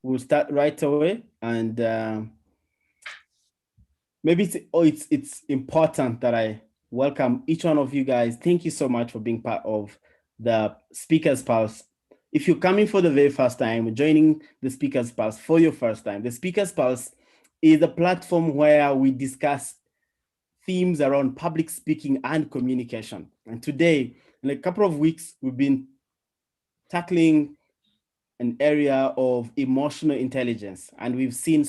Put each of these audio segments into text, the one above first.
we'll start right away. And maybe it's important that I welcome each one of you guys. Thank you so much for being part of the Speaker's Pulse. If you're coming for the very first time, joining the Speaker's Pulse for your first time, the Speaker's Pulse is a platform where we discuss themes around public speaking and communication. And today, in a couple of weeks, we've been tackling an area of emotional intelligence, and we've seen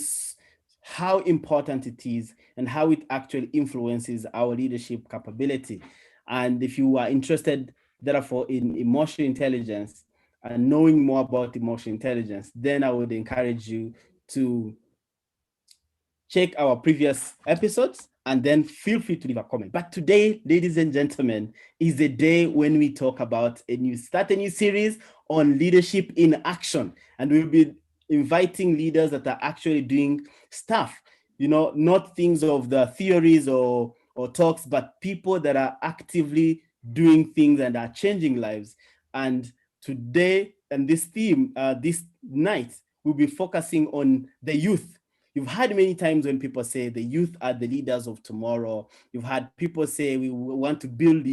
how important it is and how it actually influences our leadership capability. And if you are interested, therefore, in emotional intelligence and knowing more about emotional intelligence, then I would encourage you to check our previous episodes and then feel free to leave a comment. But today, ladies and gentlemen, is the day when we talk about a new series on leadership in action. And we'll be inviting leaders that are actually doing stuff, not things of the theories or talks, but people that are actively doing things and are changing lives. And today, and this theme, this night, we'll be focusing on the youth. You've heard many times when people say the youth are the leaders of tomorrow. You've had people say we want to build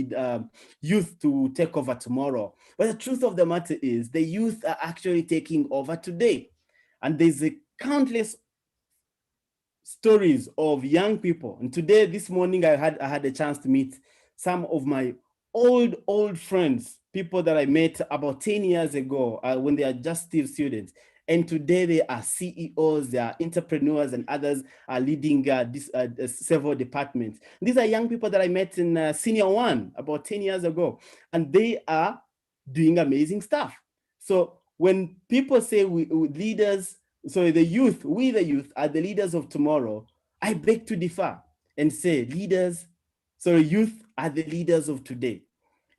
youth to take over tomorrow. But the truth of the matter is the youth are actually taking over today. And there's a countless stories of young people. And today, this morning, I had a chance to meet some of my old friends, people that I met about 10 years ago when they are just still students. And today they are CEOs, they are entrepreneurs, and others are leading several departments. These are young people that I met in Senior One about 10 years ago, and they are doing amazing stuff. So when people say we leaders, so the youth, we the youth are the leaders of tomorrow, I beg to differ and say youth are the leaders of today.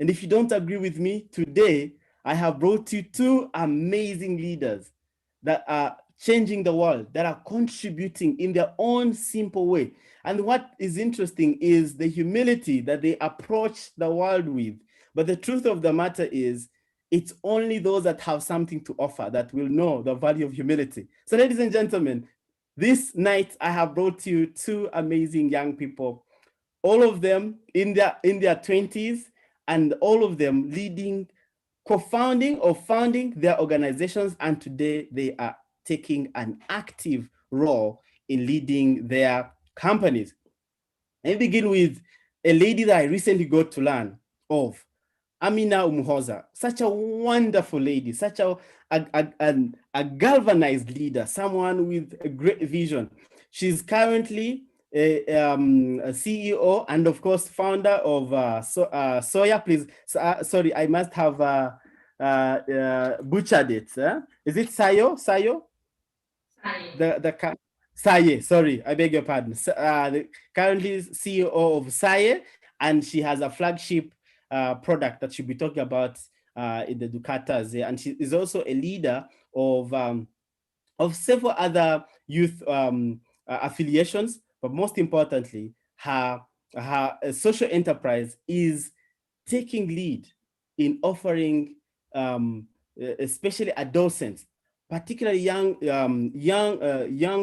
And if you don't agree with me, today I have brought you two amazing leaders that are changing the world, that are contributing in their own simple way. And what is interesting is the humility that they approach the world with. But the truth of the matter is, it's only those that have something to offer that will know the value of humility. So, ladies and gentlemen, this night I have brought you two amazing young people, all of them in their 20s, and all of them leading, co-founding or founding their organizations, and today they are taking an active role in leading their companies. Let me begin with a lady that I recently got to learn of, Amina Umuhoza, such a wonderful lady, such a galvanized leader, someone with a great vision. She's currently a CEO and, of course, founder of Soya. Please, sorry, I must have butchered it. Is it Sayo? Sayo? The Saye, sorry, I beg your pardon. Currently CEO of Saye, and she has a flagship product that she'll be talking about in the Ducatas, and she is also a leader of several other youth affiliations. But most importantly, her social enterprise is taking lead in offering, especially adolescents, particularly young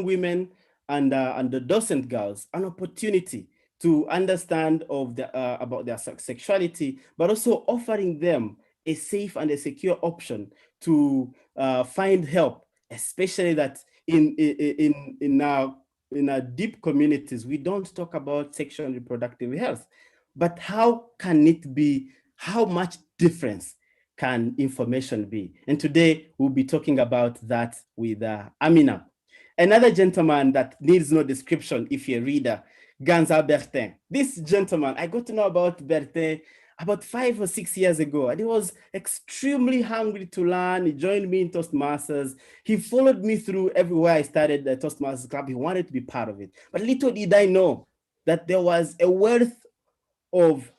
women and adolescent girls, an opportunity to understand about their sexuality, but also offering them a safe and a secure option to find help, especially that in our deep communities, we don't talk about sexual and reproductive health. But how can it be? How much difference can information be? And today we'll be talking about that with Amina. Another gentleman that needs no description if you're a reader, Ganza Bertin. This gentleman, I got to know about Bertin about 5 or 6 years ago, and he was extremely hungry to learn. He joined me in Toastmasters. He followed me through everywhere I started the Toastmasters Club. He wanted to be part of it. But little did I know that there was a wealth of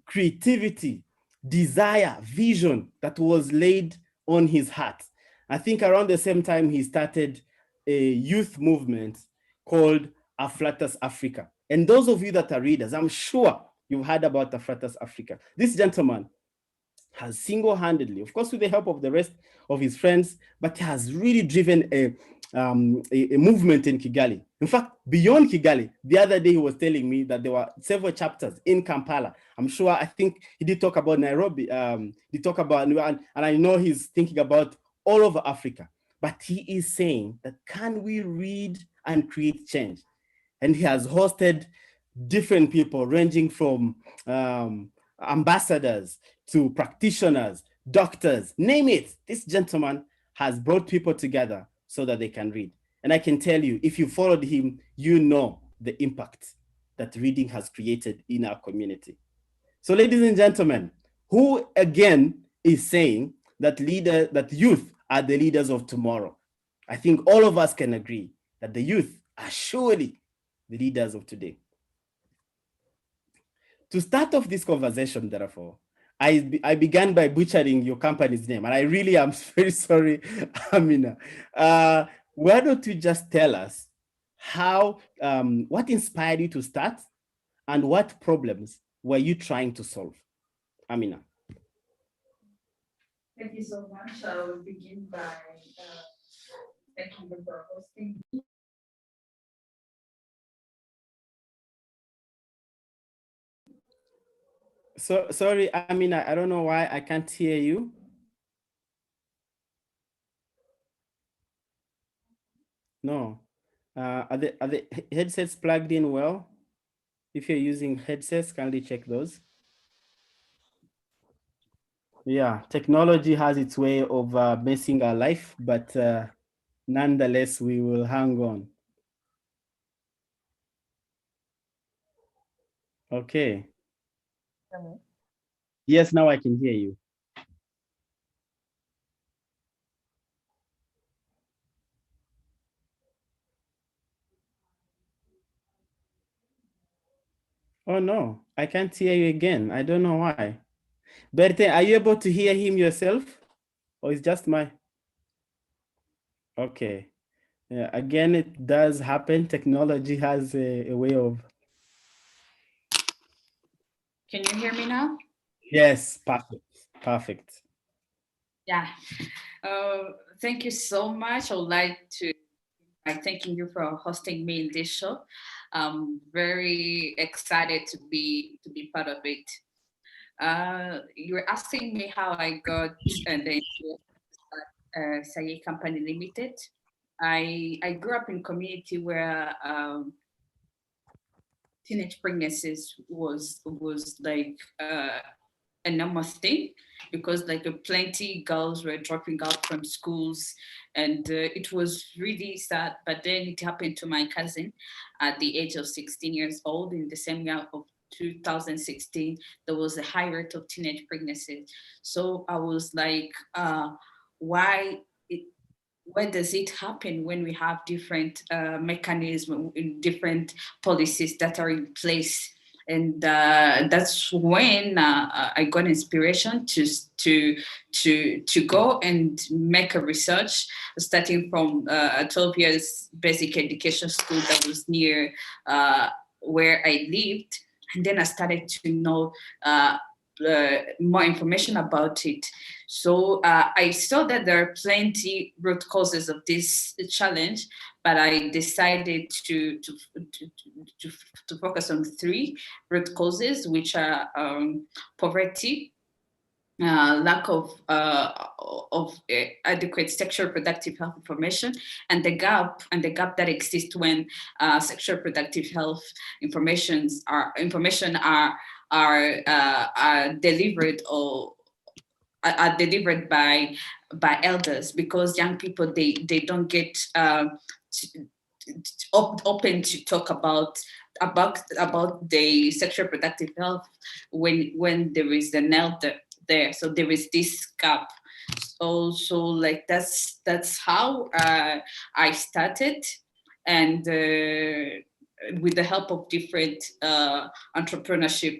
creativity, desire, vision that was laid on his heart. I think around the same time he started a youth movement called Afflatus Africa. And those of you that are readers, I'm sure you've heard about Afflatus Africa. This gentleman has single-handedly, of course with the help of the rest of his friends, but has really driven a movement in Kigali. In fact, beyond Kigali, the other day he was telling me that there were several chapters in Kampala. I'm sure, I think he did talk about Nairobi, he talked about, and I know he's thinking about all over Africa, but he is saying that can we read and create change? And he has hosted different people ranging from ambassadors to practitioners, doctors, name it. This gentleman has brought people together so that they can read. And I can tell you, if you followed him, you know the impact that reading has created in our community. So ladies and gentlemen, who again is saying that youth are the leaders of tomorrow? I think all of us can agree that the youth are surely the leaders of today. To start off this conversation, therefore, I began by butchering your company's name, and I really am very sorry, Amina. Why don't you just tell us how, what inspired you to start, and what problems were you trying to solve? Amina. Thank you so much. I will begin by thanking you for hosting. So sorry, Amina, I don't know why I can't hear you. No. Are the headsets plugged in well? If you're using headsets, kindly check those. Yeah, technology has its way of messing our life, but nonetheless, we will hang on. Okay. Yes, now I can hear you. Oh no, I can't hear you again. I don't know why. Berthe, are you able to hear him yourself? Or it's just my... Okay. Yeah, again, it does happen. Technology has a way of... Can you hear me now? Yes, perfect. Perfect. Yeah. Thank you so much. I would like to thanking you for hosting me in this show. I'm very excited to be part of it. You were asking me how I got the Saye Company Limited. I grew up in a community where teenage pregnancies was like a normal thing, because like plenty girls were dropping out from schools, and it was really sad. But then it happened to my cousin at the age of 16 years old. In the same year of 2016, there was a high rate of teenage pregnancies. So I was like, why it, where does it happen when we have different mechanisms, different policies that are in place? And that's when I got inspiration to go and make a research, starting from a 12 years basic education school that was near where I lived. And then I started to know more information about it. So I saw that there are plenty root causes of this challenge, but I decided to focus on three root causes, which are poverty, lack of adequate sexual reproductive health information, and the gap that exists when sexual reproductive health information are delivered or are delivered by elders, because young people they don't get open to talk about the sexual reproductive health when there is an elder there. So there is this gap. So like that's how I started, and with the help of different entrepreneurship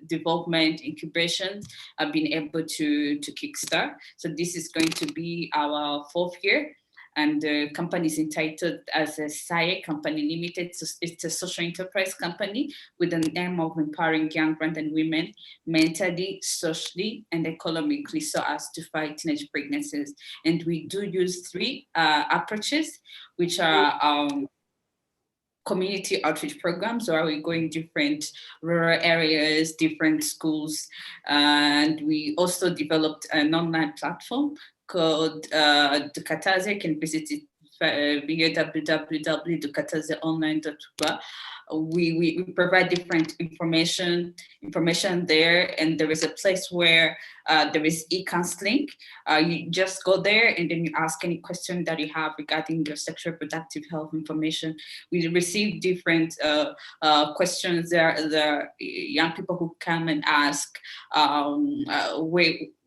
development incubations, I've been able to kickstart. So this is going to be our fourth year. and the company is entitled as a SAE Company Limited. So it's a social enterprise company with the aim of empowering young men and women mentally, socially, and economically so as to fight teenage pregnancies. And we do use three approaches, which are community outreach programs, where we go in different rural areas, different schools. And we also developed an online platform called Dukataze. You can visit it via www.dukatazeonline.org. We provide different information there, and there is a place where there is e-counseling. You just go there and then you ask any question that you have regarding your sexual reproductive health information. We receive different questions there. The young people who come and ask,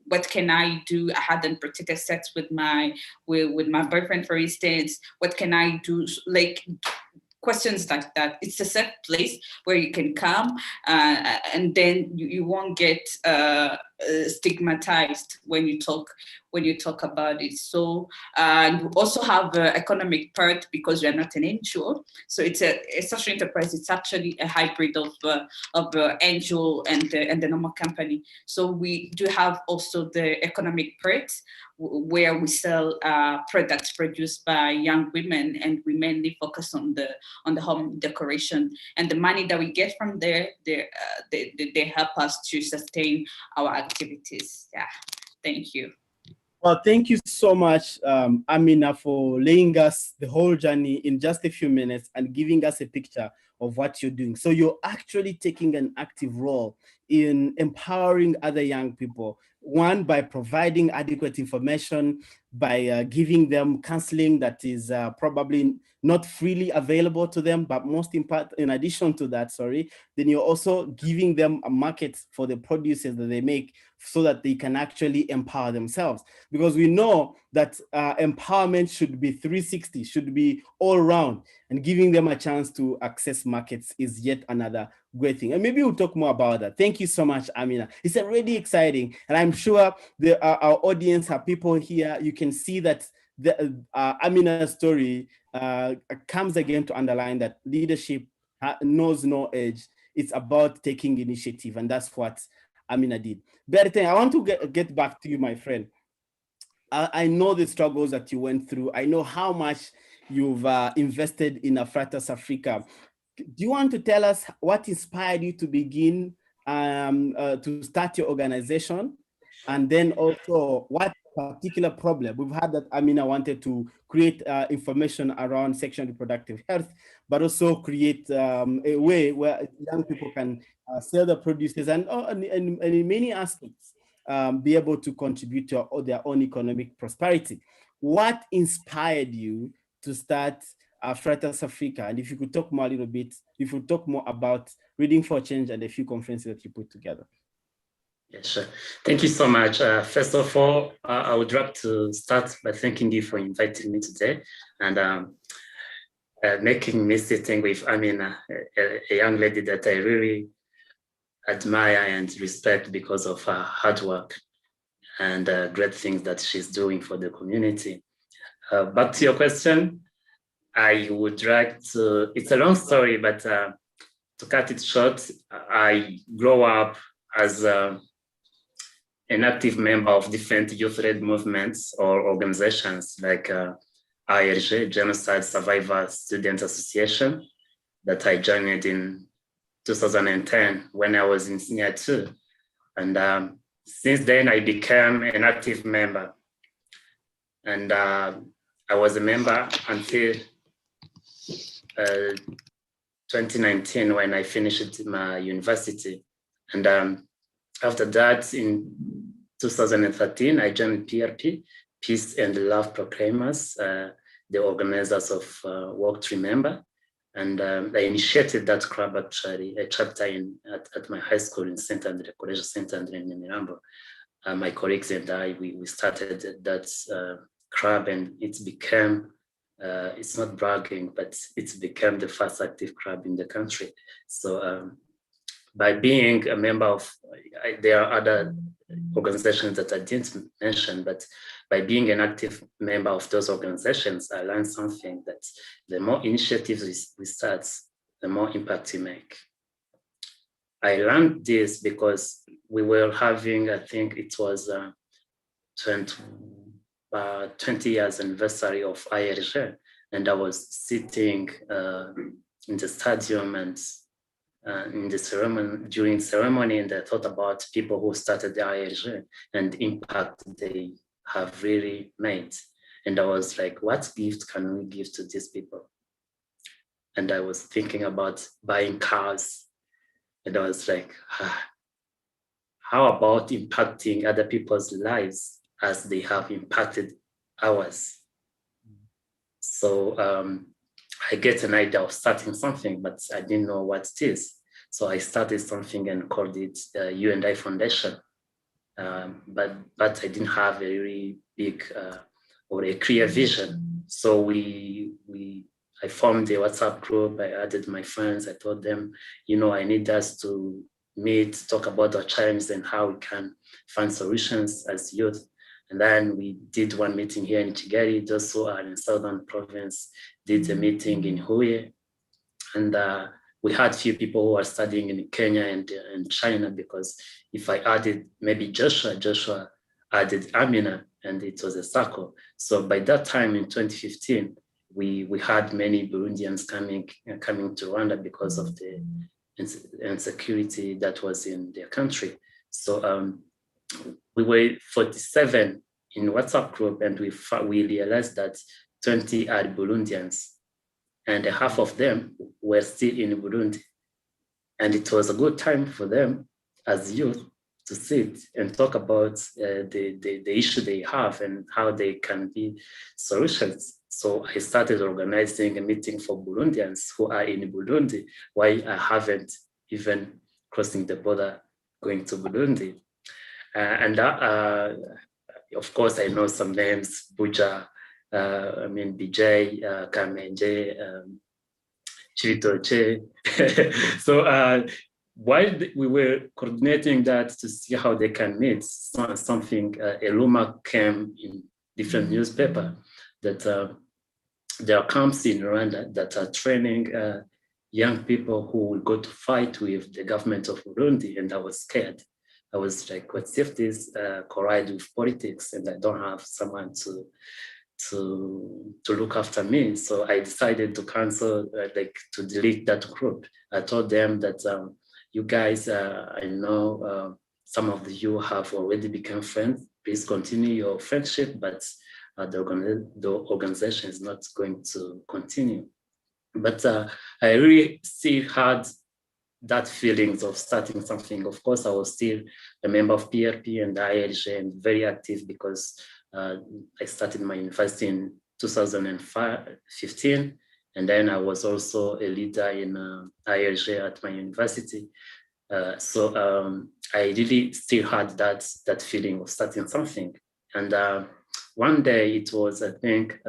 what can I do? I had unprotected sex with my boyfriend, for instance. What can I do? Like questions like that. It's a safe place where you can come, and then you won't get stigmatized when you talk about it. So and we also have the economic part, because we are not an NGO. So it's a social enterprise. It's actually a hybrid of NGO and the normal company. So we do have also the economic part, where we sell products produced by young women, and we mainly focus on the home decoration. And the money that we get from there, they help us to sustain our activities. Yeah, thank you. Well, thank you so much, Amina, for laying us the whole journey in just a few minutes and giving us a picture of what you're doing. So you're actually taking an active role in empowering other young people, one, by providing adequate information, by giving them counseling that is probably not freely available to them, but most important, in addition to that, then you're also giving them a market for the produces that they make, so that they can actually empower themselves. Because we know that empowerment should be 360, should be all around, and giving them a chance to access markets is yet another great thing. And maybe we'll talk more about that. Thank you so much, Amina. It's already exciting. And I'm sure our audience, our people here, you can see that the Amina's story comes again to underline that leadership knows no age. It's about taking initiative, and that's what Amina did. Bertin, I want to get back to you, my friend. I know the struggles that you went through. I know how much you've invested in Affratas Africa. Do you want to tell us what inspired you to begin to start your organization? And then also, what particular problem? We've heard that Amina wanted to create information around sexual and reproductive health, but also create a way where young people can sell their produces and in many aspects be able to contribute to their own economic prosperity. What inspired you to start Affratas Africa? And if you could talk more a little bit, if you talk more about Reading for Change and a few conferences that you put together. Yeah, sure. Thank you so much. First of all, I would like to start by thanking you for inviting me today and making me sitting with Amina, a young lady that I really admire and respect because of her hard work and great things that she's doing for the community. Back to your question, I would like to, it's a long story, but to cut it short, I grew up as an active member of different youth-led movements or organizations like ARG, Genocide Survivor Student Association, that I joined in 2010 when I was in senior 2. And since then, I became an active member. And I was a member until 2019 when I finished my university. And after that, in 2013, I joined PRP, Peace and Love Proclaimers, the organizers of Walk to Remember. And I initiated that club, actually, a chapter at my high school in Saint Andre, College Saint Andre in Mirambo. My colleagues and I, we started that club, and it became, it's not bragging, but it's become the first active club in the country. So by being a member of, there are other organizations that I didn't mention, but by being an active member of those organizations, I learned something, that the more initiatives we start, the more impact we make. I learned this because we were having, I think it was 20 years anniversary of ARG, and I was sitting in the stadium and in the ceremony, during ceremony, and I thought about people who started the ARG and the impact they have really made. And I was like, what gift can we give to these people? And I was thinking about buying cars. And I was like, how about impacting other people's lives as they have impacted ours? So I get an idea of starting something, but I didn't know what it is. So I started something and called it U&I Foundation. But I didn't have a really big or a clear vision. So I formed a WhatsApp group. I added my friends. I told them, I need us to meet, talk about our challenges and how we can find solutions as youth. And then we did one meeting here in Kigali, those who are in Southern Province did a meeting in Huye. And we had few people who are studying in Kenya and China, because if I added maybe Joshua added Amina, and it was a circle. So by that time in 2015, we had many Burundians coming to Rwanda because of the insecurity that was in their country. So we were 47 in WhatsApp group, and we realized that 20 are Burundians, and half of them were still in Burundi. And it was a good time for them as youth to sit and talk about the issue they have and how they can be solutions. So I started organizing a meeting for Burundians who are in Burundi, while I haven't even crossing the border going to Burundi. Of course, I know some names, Buja, BJ, Kamenje, Chiritoche. So while we were coordinating that to see how they can meet, something, a rumor came in different newspaper that there are camps in Rwanda that are training young people who will go to fight with the government of Burundi, and I was scared. I was like, what if this collide with politics and I don't have someone to look after me? So I decided to cancel, to delete that group. I told them that you guys, I know some of you have already become friends. Please continue your friendship, but the organization is not going to continue. But I really still had that feelings of starting something. Of course, I was still a member of PRP and IRG and very active, because I started my university in 2015. And then I was also a leader in IRG at my university. So I really still had that feeling of starting something. And one day, it was, I think,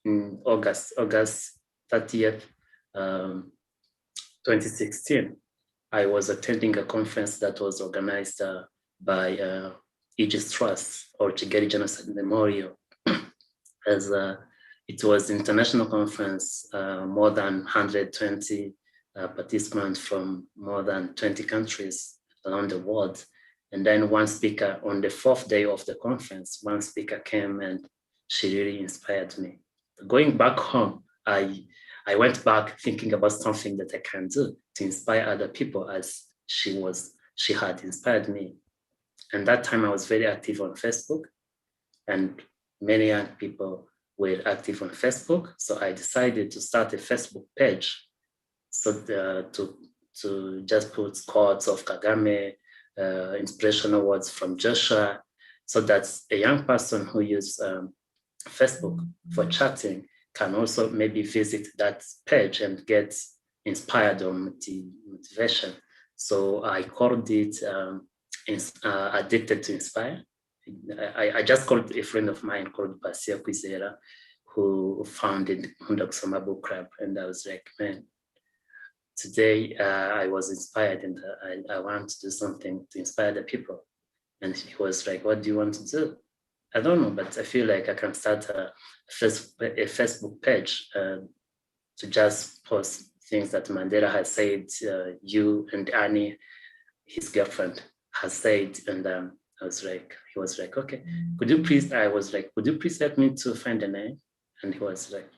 in August 30th, 2016, I was attending a conference that was organized by Aegis Trust, or Kigali Genocide Memorial. As it was an international conference, more than 120 participants from more than 20 countries around the world. And then one speaker, on the fourth day of the conference, one speaker came and she really inspired me. Going back home, I went back thinking about something that I can do to inspire other people, as she had inspired me. And that time I was very active on Facebook, and many young people were active on Facebook. So I decided to start a Facebook page, so to just put quotes of Kagame, inspirational words from Joshua, so that a young person who uses Facebook for chatting can also maybe visit that page and get inspired or motivation. So I called it Addicted to Inspire. I just called a friend of mine called Basia Kwizera, who founded Nkunda Kusoma Book Club. And I was like, man, today I was inspired and I want to do something to inspire the people. And he was like, what do you want to do? I don't know, but I feel like I can start a Facebook page to just post things that Mandela has said, you and Annie, his girlfriend, has said. And he was like, okay, could you please, I was like, could you please help me to find a name? And he was like,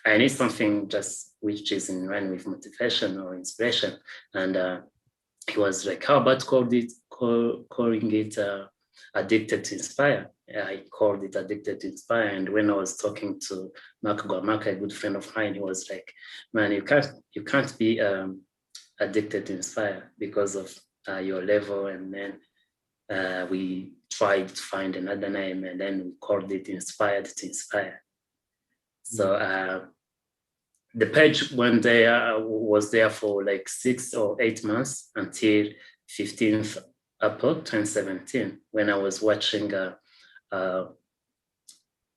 I need something just which is in line with motivation or inspiration. And he was like, how about calling it Addicted to Inspire? I called it Addicted to Inspire. And when I was talking to Mark Guamaka, a good friend of mine, he was like, man, you can't be addicted to Inspire because of your level. And then we tried to find another name, and then we called it Inspired to Inspire. So the page was there for like 6 or 8 months until 15th April 2017, when I was watching a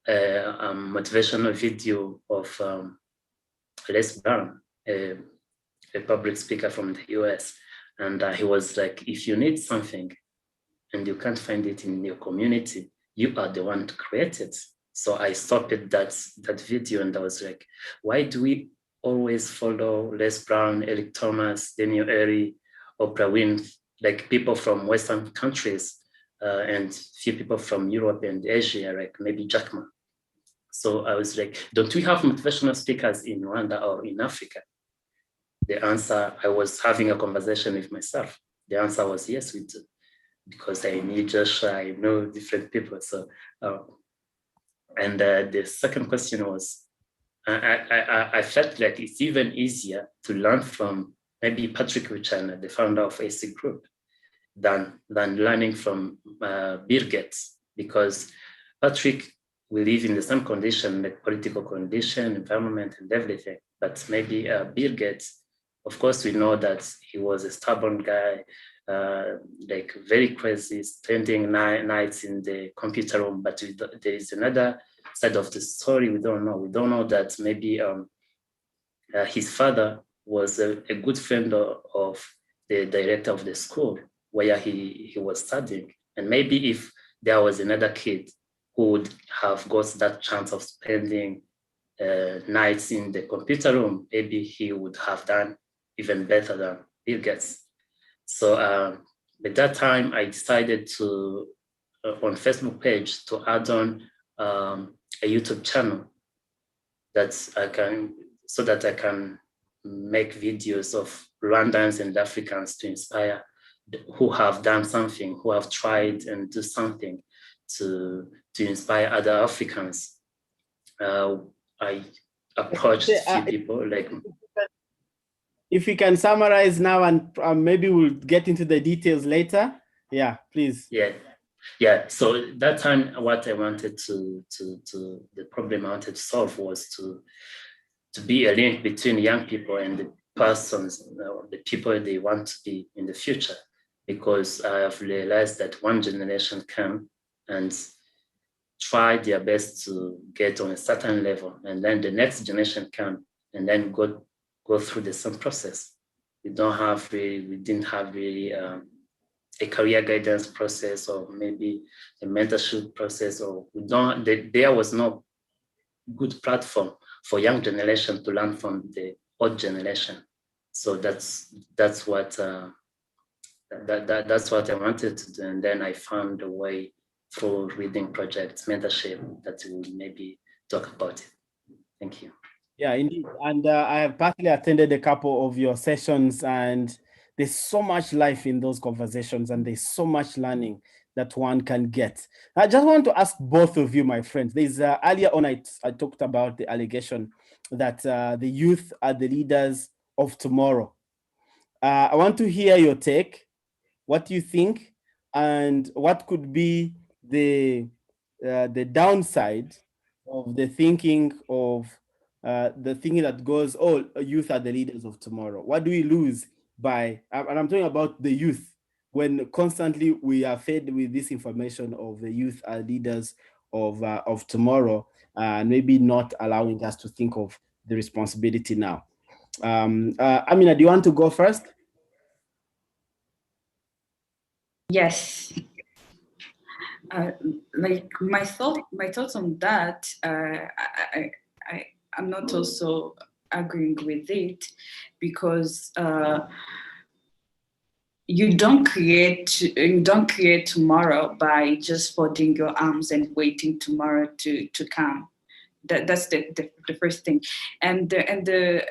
motivational video of Les Brown, a public speaker from the US. And he was like, if you need something and you can't find it in your community, you are the one to create it. So I stopped that video, and I was like, why do we always follow Les Brown, Eric Thomas, Daniel Erie, Oprah Winfrey, like people from Western countries, and few people from Europe and Asia, like maybe Jack Ma. So I was like, don't we have motivational speakers in Rwanda or in Africa? The answer, I was having a conversation with myself. The answer was, yes, we do. Because I knew Joshua, I know different people. So, and the second question was, I felt like it's even easier to learn from maybe Patrick Buchanan, the founder of AC Group, than learning from Bill Gates, because Patrick will live in the same condition, like political condition, environment, and everything. But maybe Bill Gates, of course, we know that he was a stubborn guy, like very crazy, spending nights in the computer room. But there is another side of the story we don't know. We don't know that maybe his father was a good friend of the director of the school where he was studying. And maybe if there was another kid who would have got that chance of spending nights in the computer room, maybe he would have done even better than Bill Gates. So at that time, I decided to, on Facebook page, to add on a YouTube channel so that I can make videos of Rwandans and Africans to inspire, who have done something, who have tried and do something to inspire other Africans. I approached a few people like. If you can summarize now, and maybe we'll get into the details later. Yeah, please. Yeah. So that time, what I wanted the problem I wanted to solve was to be a link between young people and the persons, the people they want to be in the future. Because I have realized that one generation can and try their best to get on a certain level, and then the next generation can and then go through the same process. We didn't have really a career guidance process, or maybe a mentorship process, or there was no good platform for young generation to learn from the old generation. So that's what that's what I wanted to do. And then I found a way through reading projects, mentorship, that we'll maybe talk about it. Thank you. Yeah, indeed. And I have partly attended a couple of your sessions, and there's so much life in those conversations, and there's so much learning that one can get. I just want to ask both of you, my friends. There's earlier on, I talked about the allegation that the youth are the leaders of tomorrow. I want to hear your take. What do you think, and what could be the downside of the thinking that goes, oh, youth are the leaders of tomorrow? What do we lose by, and I'm talking about the youth, when constantly we are fed with this information of the youth are leaders of tomorrow, and maybe not allowing us to think of the responsibility now? Amina, do you want to go first? Yes. Like my thoughts on that, I'm not also agreeing with it, because you don't create tomorrow by just folding your arms and waiting tomorrow to come. That's the first thing. And the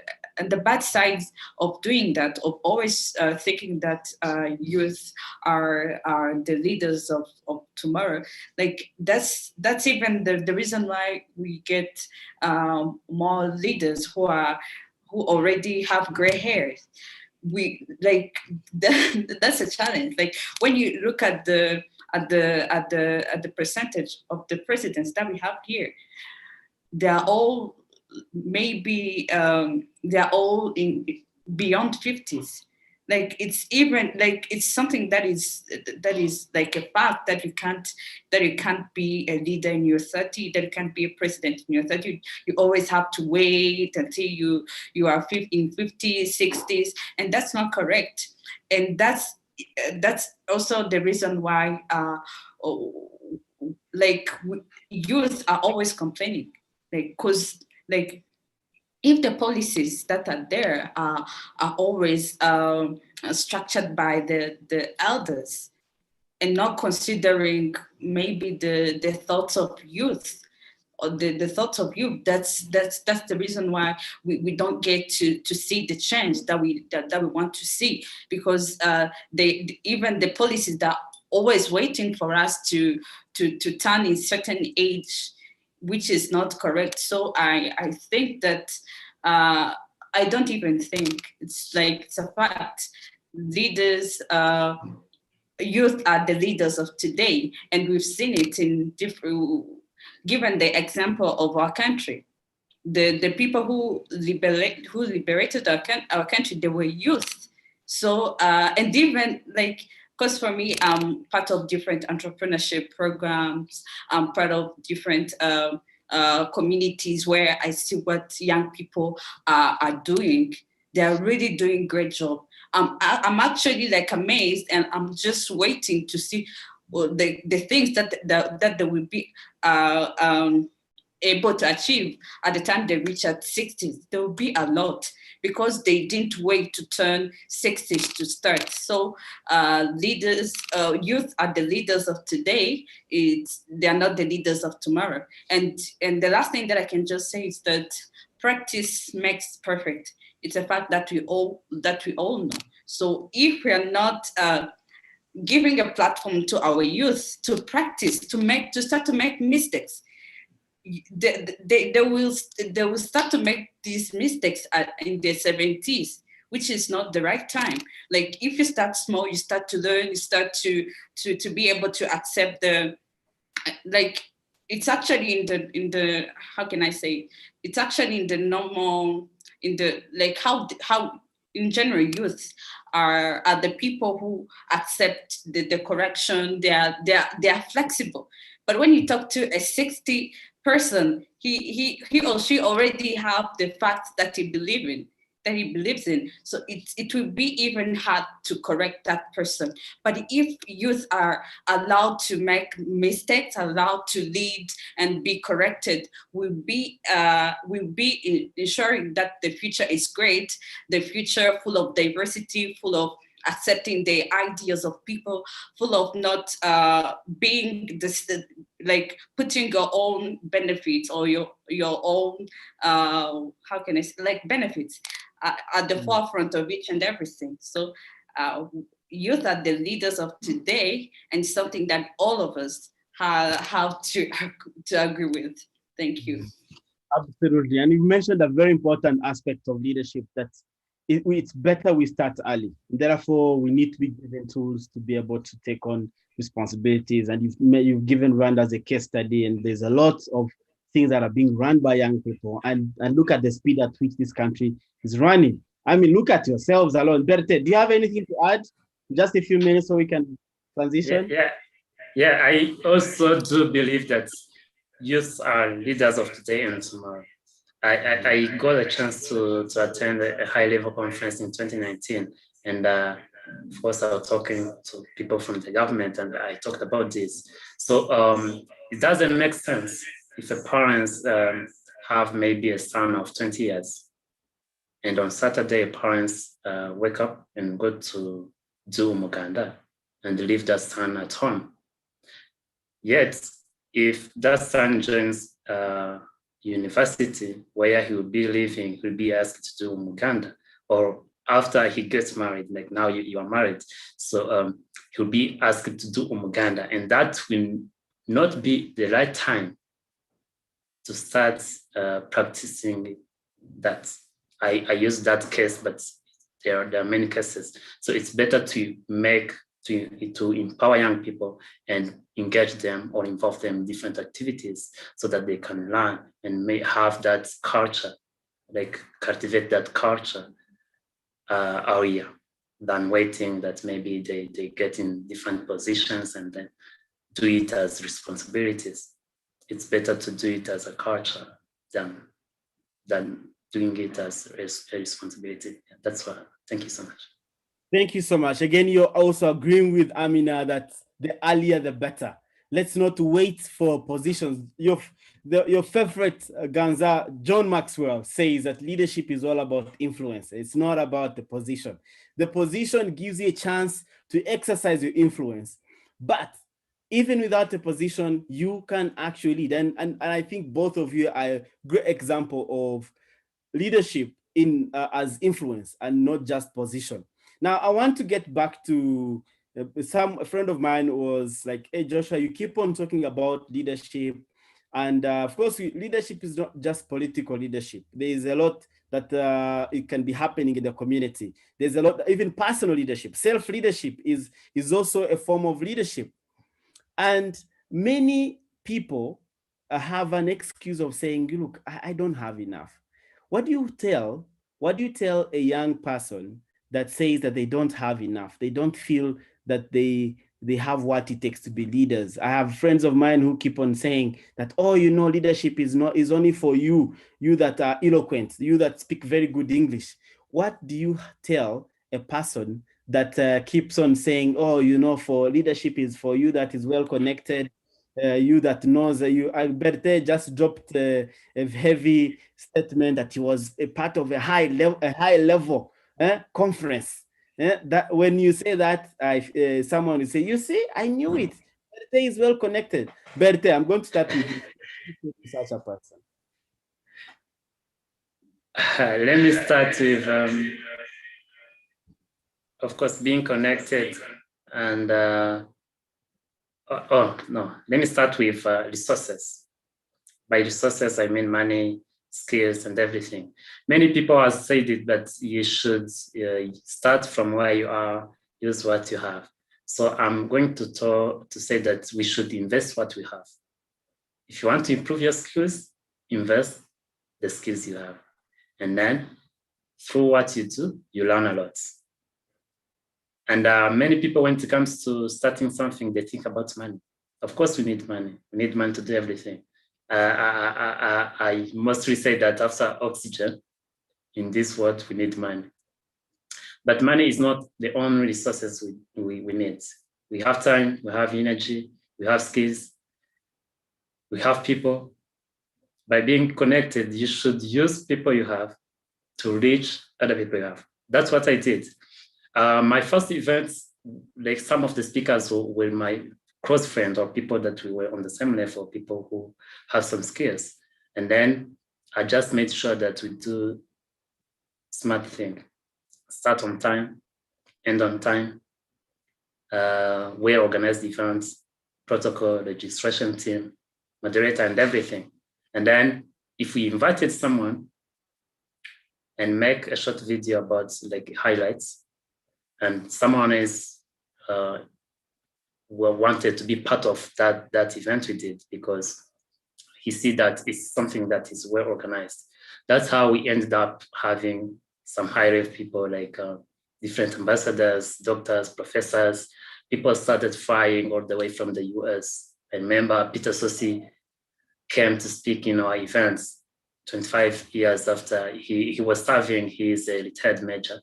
bad sides of doing that, of always thinking that youth are the leaders of tomorrow, like that's even the reason why we get more leaders who already have gray hairs. We like that's a challenge. Like when you look at the percentage of the presidents that we have here, they're all maybe they're all in beyond 50s. Like it's even like it's something that is like a fact that you can't be a leader in your 30, that you can't be a president in your 30. You always have to wait until you are in 50s, 60s, and that's not correct. And that's also the reason why like youth are always complaining, like because like if the policies that are there are always structured by the elders and not considering maybe the thoughts of youth, or the thoughts of youth, that's the reason why we don't get to see the change that we want to see, because even the policies that are always waiting for us to turn in certain age, which is not correct. So I think that I don't even think it's like it's a fact. Leaders, youth are the leaders of today, and we've seen it in different. Given the example of our country, the people who liberated our country, they were youth. So and even like, because for me, I'm part of different entrepreneurship programs. I'm part of different communities where I see what young people are doing. They're really doing a great job. I'm actually like amazed, and I'm just waiting to see the things that they will be able to achieve at the time they reach at 60s. There will be a lot, because they didn't wait to turn 60s to start. So leaders, youth are the leaders of today. They are not the leaders of tomorrow. And the last thing that I can just say is that practice makes perfect. It's a fact that we all know. So if we are not giving a platform to our youth to practice, to start to make mistakes, they will start to make these mistakes in their 70s, which is not the right time. Like if you start small, you start to learn, you start to be able to accept like it's actually in the how can I say, it's actually in the normal, in the like how in general youth are the people who accept the correction. They are flexible. But when you talk to a 60 person, he or she already have the facts that he believes in. So it will be even hard to correct that person. But if youth are allowed to make mistakes, allowed to lead and be corrected, we'll be ensuring that the future is great, the future full of diversity, full of accepting the ideas of people, full of not being this like putting your own benefits or your own how can I say, like benefits at the forefront of each and everything. So youth are the leaders of today, and something that all of us have to agree with. Thank you. Absolutely. And you mentioned a very important aspect of leadership, that it's better we start early. Therefore, we need to be given tools to be able to take on responsibilities. And you've given Rwanda as a case study, and there's a lot of things that are being run by young people. And look at the speed at which this country is running. I mean, look at yourselves alone. Berthe, do you have anything to add? Just a few minutes so we can transition. Yeah. I also do believe that youth are leaders of today and tomorrow. I got a chance to attend a high-level conference in 2019, and of course I was talking to people from the government, and I talked about this. So it doesn't make sense if a parents have maybe a son of 20 years, and on Saturday parents wake up and go to do umuganda and leave that son at home. Yet, if that son joins university where he will be living, he'll be asked to do umuganda, or after he gets married, like now you are married, so he'll be asked to do umuganda, and that will not be the right time to start practicing that. I use that case, but there are many cases. So it's better to empower young people and engage them or involve them in different activities so that they can learn and may have that culture, like cultivate that culture earlier than waiting that maybe they get in different positions and then do it as responsibilities. It's better to do it as a culture than doing it as a responsibility. That's why. Thank you so much. Thank you so much. Again, you're also agreeing with Amina that the earlier the better. Let's not wait for positions. Your favorite Ganza, John Maxwell, says that leadership is all about influence. It's not about the position. The position gives you a chance to exercise your influence. But even without a position, you can actually then, and I think both of you are a great example of leadership in as influence and not just position. Now, I want to get back to a friend of mine was like, hey, Joshua, you keep on talking about leadership. And of course, leadership is not just political leadership. There is a lot that it can be happening in the community. There's a lot, even personal leadership. Self-leadership is also a form of leadership. And many people have an excuse of saying, look, I don't have enough. What do you tell a young person that says that they don't have enough? They don't feel that they have what it takes to be leaders. I have friends of mine who keep on saying that, oh, you know, leadership is only for you that are eloquent, you that speak very good English. What do you tell a person that keeps on saying, oh, you know, for leadership is for you that is well connected, you that knows you? Alberte just dropped a heavy statement that he was a part of a high level conference. That when you say that, someone will say, you see, I knew it. Berthe is well connected. Berthe, I'm going to start with you. Such a person. Let me start with, of course, being connected and, let me start with resources. By resources, I mean money, skills, and everything. Many people have said it, but you should start from where you are, use what you have. So I'm going to say that we should invest what we have. If you want to improve your skills, invest the skills you have. And then through what you do, you learn a lot. And many people, when it comes to starting something, they think about money. Of course, we need money. We need money to do everything. I mostly say that after oxygen, in this world, we need money. But money is not the only resources we need. We have time, we have energy, we have skills, we have people. By being connected, you should use people you have to reach other people you have. That's what I did. My first events, like some of the speakers were my close friends or people that we were on the same level, people who have some skills. And then I just made sure that we do smart thing. Start on time, end on time, well-organized events, protocol, registration team, moderator, and everything. And then if we invited someone and make a short video about like highlights, and someone is wanted to be part of that event we did because he see that it's something that is well organized. That's how we ended up having some high-level people like different ambassadors, doctors, professors. People started flying all the way from the US. I remember Peter Sossi came to speak in our events. 25 years after he was serving. He is a retired major.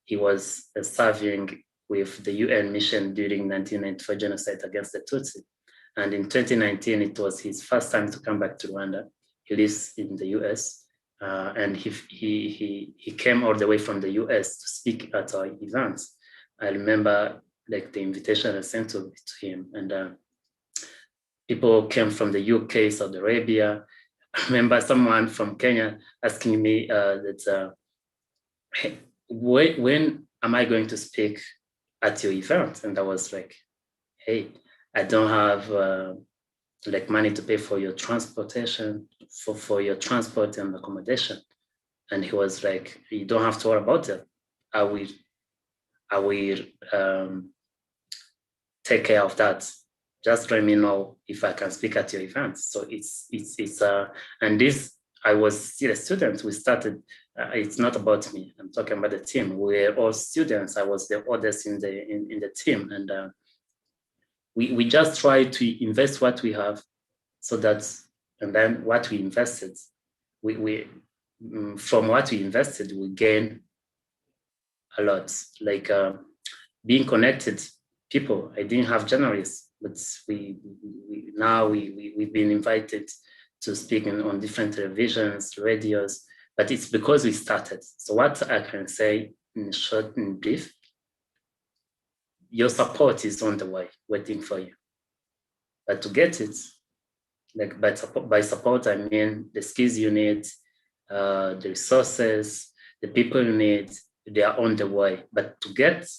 He was serving with the UN mission during 1994 genocide against the Tutsi. And in 2019, it was his first time to come back to Rwanda. He lives in the US, and he came all the way from the US to speak at our events. I remember like the invitation I sent to him, and people came from the UK, Saudi Arabia. I remember someone from Kenya asking me that, hey, when am I going to speak at your event? And I was like, hey, I don't have like money to pay for your transportation, for your transport and accommodation. And he was like, you don't have to worry about it. I will take care of that. Just let me know if I can speak at your events. So it's and this, I was still a student. We started, it's not about me. I'm talking about the team. We're all students. I was the oldest in the team. And we just try to invest what we have so that, and then what we invested, we from what we invested, we gain a lot. Like being connected, people, I didn't have journalists, but we've been invited to speak on different televisions, radios, but it's because we started. So what I can say in short and brief, your support is on the way, waiting for you. But to get it, like by support, I mean the skills you need, the resources, the people you need, they are on the way. But to get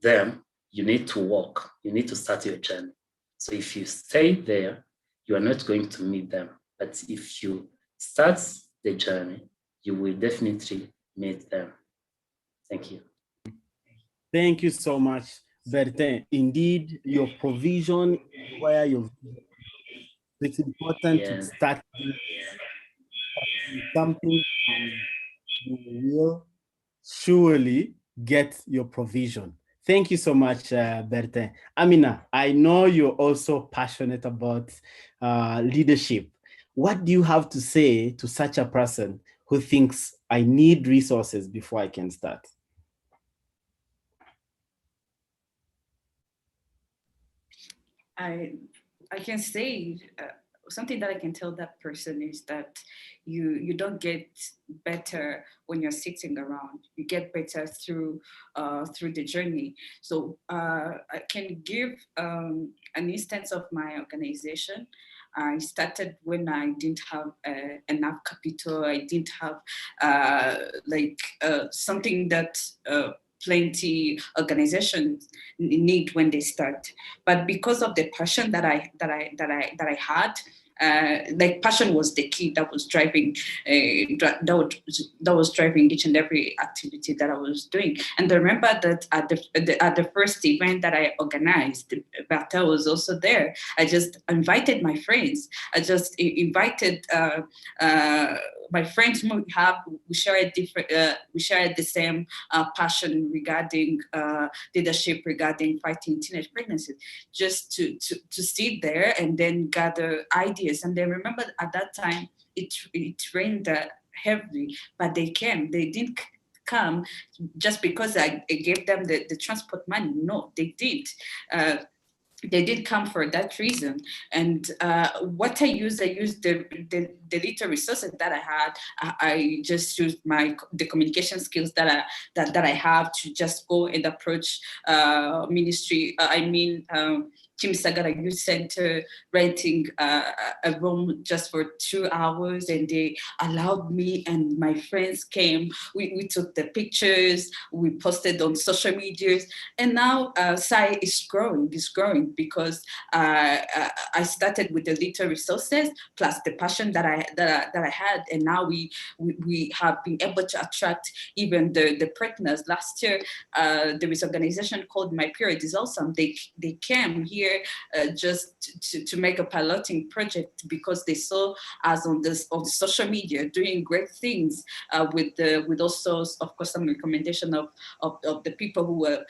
them, you need to walk. You need to start your journey. So if you stay there, you are not going to meet them. But if you start the journey, you will definitely meet them. Thank you. Thank you so much, Bertin. Indeed, your provision where you, it's important to start something, and you will surely get your provision. Thank you so much, Bertin. Amina, I know you're also passionate about leadership. What do you have to say to such a person who thinks I need resources before I can start? I can say something that I can tell that person is that you don't get better when you're sitting around. You get better through the journey. So I can give an instance of my organization. I started when I didn't have enough capital. I didn't have something that plenty organizations need when they start. But because of the passion that I had, like passion was the key that was driving that was driving each and every activity that I was doing. And I remember that at the first event that I organized, Bertin was also there. I just invited my friends. I just invited my friends. We share the same passion regarding leadership, regarding fighting teenage pregnancy, just to sit there and then gather ideas. And then remember at that time it rained heavily, but they came. They didn't come just because I gave them the transport money. No, they did. They did come for that reason. And what I used the little resources that I had. I just used the communication skills that I have to just go and approach ministry. Kimisagara Youth Center, renting a room just for 2 hours, and they allowed me and my friends came. We took the pictures, we posted on social medias, and now SAI is growing. It's growing because I started with the little resources plus the passion that I had, and now we have been able to attract even the partners. Last year, there is an organization called My Period is Awesome. They came here just to make a piloting project because they saw us on social media doing great things with also, of course, some recommendation of the people who were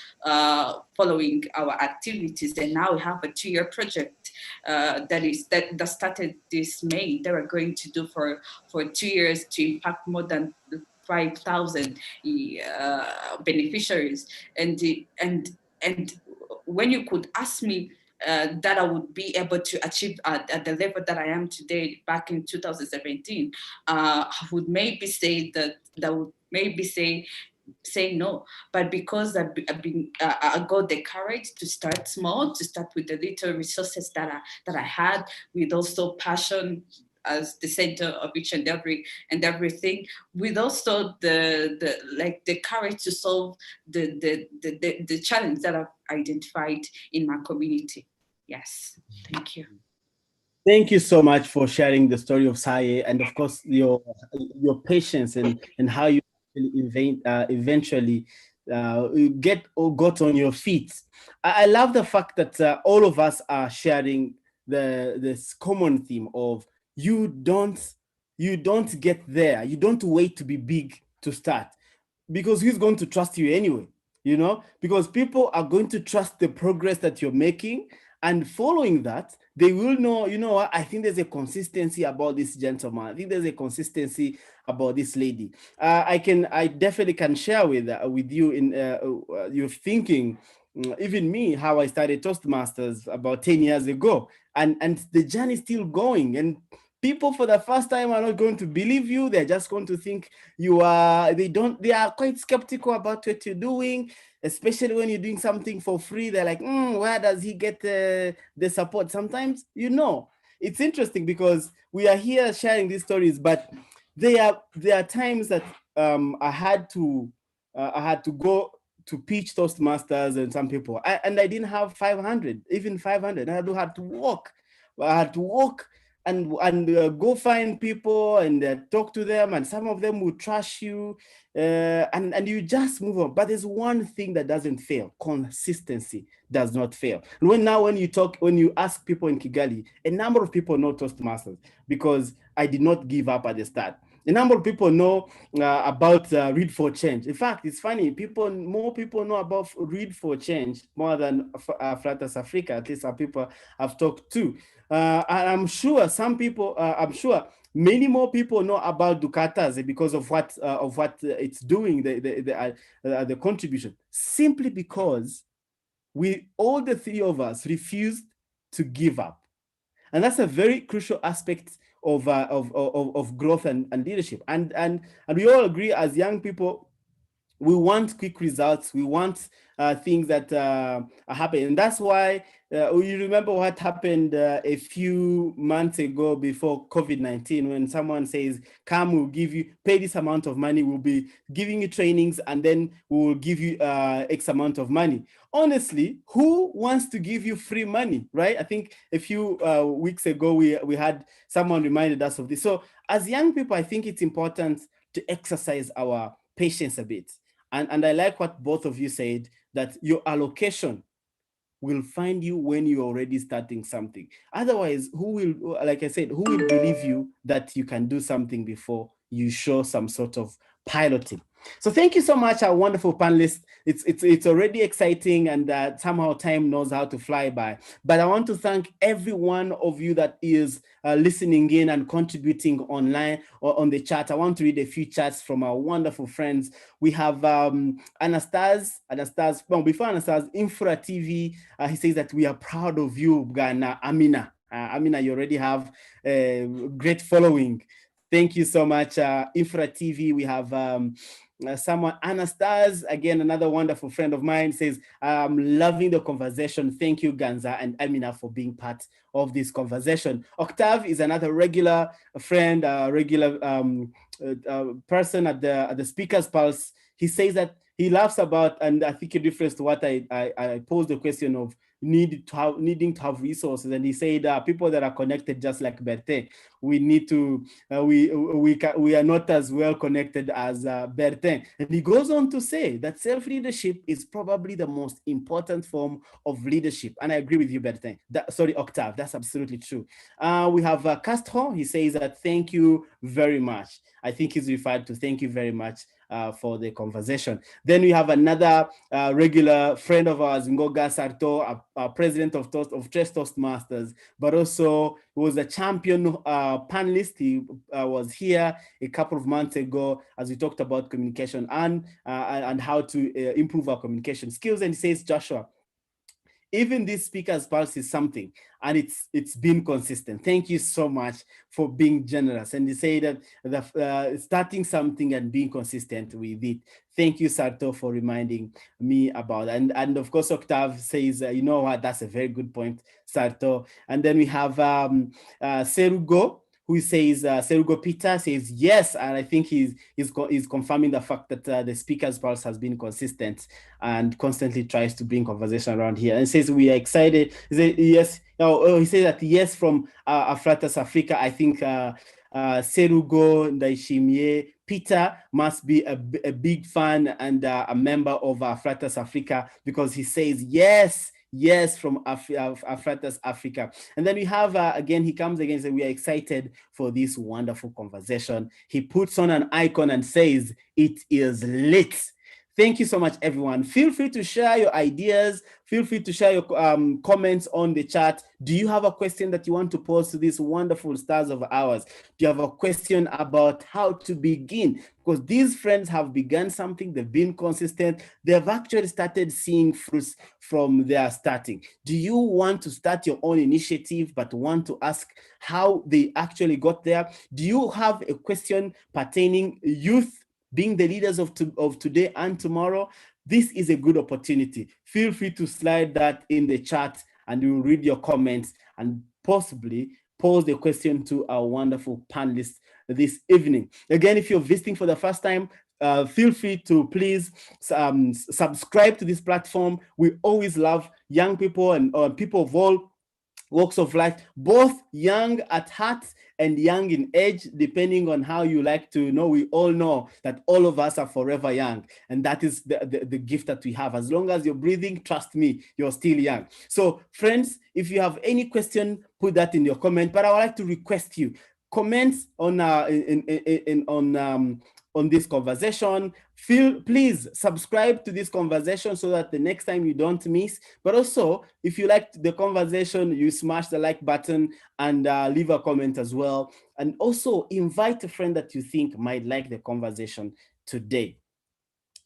following our activities. And now we have a 2-year project that started this May. They are going to do for 2 years to impact more than 5,000 beneficiaries. And when you could ask me that I would be able to achieve at the level that I am today back in 2017, I would maybe say say no, but because I got the courage to start small, to start with the little resources that I had, with also passion as the center of each and everything, with also the courage to solve the challenge that I've identified in my community. Yes, thank you. Thank you so much for sharing the story of Saye, and of course your patience and how you eventually got on your feet. I love the fact that all of us are sharing this common theme of you don't get there, you don't wait to be big to start, because who's going to trust you anyway? You know, because people are going to trust the progress that you're making, and following that, they will know, you know what, I think there's a consistency about this gentleman. I think there's a consistency about this lady. I definitely can share with you in your thinking, even me, how I started Toastmasters about 10 years ago, and the journey is still going. And people for the first time are not going to believe you. They're just going to think they are quite skeptical about what you're doing, especially when you're doing something for free. They're like, where does he get the support? Sometimes, you know, it's interesting because we are here sharing these stories, but there are times that I had to go to pitch Toastmasters and some people, and I didn't have 500, even 500. I had to walk. I had to walk and go find people and talk to them, and some of them will trash you, and you just move on. But there's one thing that doesn't fail: consistency does not fail. And when you ask people in Kigali, a number of people know Toastmasters because I did not give up at the start. A number of people know about Read for Change. In fact, it's funny, more people know about Read for Change more than Fratas Africa. At least some people I've talked to. And I'm sure many more people know about Dukatas because of what it's doing, the contribution, simply because all the three of us refused to give up. And that's a very crucial aspect of growth and leadership. And we all agree, as young people, we want quick results. We want things that are happening. And that's why you remember what happened a few months ago before COVID-19, when someone says, come, we'll pay this amount of money, we'll be giving you trainings, and then we'll give you X amount of money. Honestly, who wants to give you free money, right? I think a few weeks ago, we had someone reminded us of this. So as young people, I think it's important to exercise our patience a bit. And I like what both of you said, that your allocation will find you when you're already starting something. Otherwise, who will believe you that you can do something before you show some sort of piloting? So thank you so much, our wonderful panelists. It's already exciting, and somehow time knows how to fly by. But I want to thank every one of you that is listening in and contributing online or on the chat. I want to read a few chats from our wonderful friends. We have Anastas. Well, before Anastas, Infra TV. He says that we are proud of you, Ghana. Amina. Amina, you already have a great following. Thank you so much, Infra TV. We have someone, Anastas, again, another wonderful friend of mine, says, I'm loving the conversation. Thank you, Ganza and Amina, for being part of this conversation. Octave is another regular friend, regular person at the Speaker's Pulse. He says that he laughs about, and I think it refers to what I posed the question of needing to have resources, and he said people that are connected just like Bertin, we need to we are not as well connected as Bertin. And he goes on to say that self-leadership is probably the most important form of leadership, and I agree with you, Bertin. Sorry, Octave, that's absolutely true. We have Castro. He says that thank you very much. I think he's referred to thank you very much. for the conversation. Then we have another regular friend of ours, Ngoga Sarto, our president of Tres Toastmasters, but also he was a champion panelist. He was here a couple of months ago as we talked about communication and how to improve our communication skills. And he says, Joshua, even this speaker's pulse is something, and it's been consistent. Thank you so much for being generous. And you say that starting something and being consistent with it. Thank you, Sarto, for reminding me about it. And of course, Octave says, you know what, that's a very good point, Sarto. And then we have Serugo, who says, Serugo Peter says yes, and I think he's confirming the fact that the speaker's pulse has been consistent and constantly tries to bring conversation around here. And says we are excited. He says yes. Oh, he says that yes from Afflatus Africa. I think Serugo Ndaishimie Peter must be a big fan and a member of Afflatus Africa, because he says yes. Yes, from Afflatus Africa. And then we have, again, he comes again and says, we are excited for this wonderful conversation. He puts on an icon and says, it is lit. Thank you so much, everyone. Feel free to share your ideas. Feel free to share your comments on the chat. Do you have a question that you want to pose to these wonderful stars of ours? Do you have a question about how to begin? Because these friends have begun something, they've been consistent, they've actually started seeing fruits from their starting. Do you want to start your own initiative but want to ask how they actually got there? Do you have a question pertaining youth being the leaders of today and tomorrow? This is a good opportunity. Feel free to slide that in the chat and we will read your comments and possibly pose the question to our wonderful panelists this evening. Again, if you're visiting for the first time, feel free to please subscribe to this platform. We always love young people and people of all walks of life, both young at heart and young in age, depending on how you like to know. We all know that all of us are forever young, and that is the gift that we have. As long as you're breathing, trust me, you're still young. So friends, if you have any question, put that in your comment, but I would like to request you, comments on on this conversation. Please subscribe to this conversation so that the next time you don't miss. But also, if you liked the conversation, you smash the like button and leave a comment as well. And also invite a friend that you think might like the conversation today.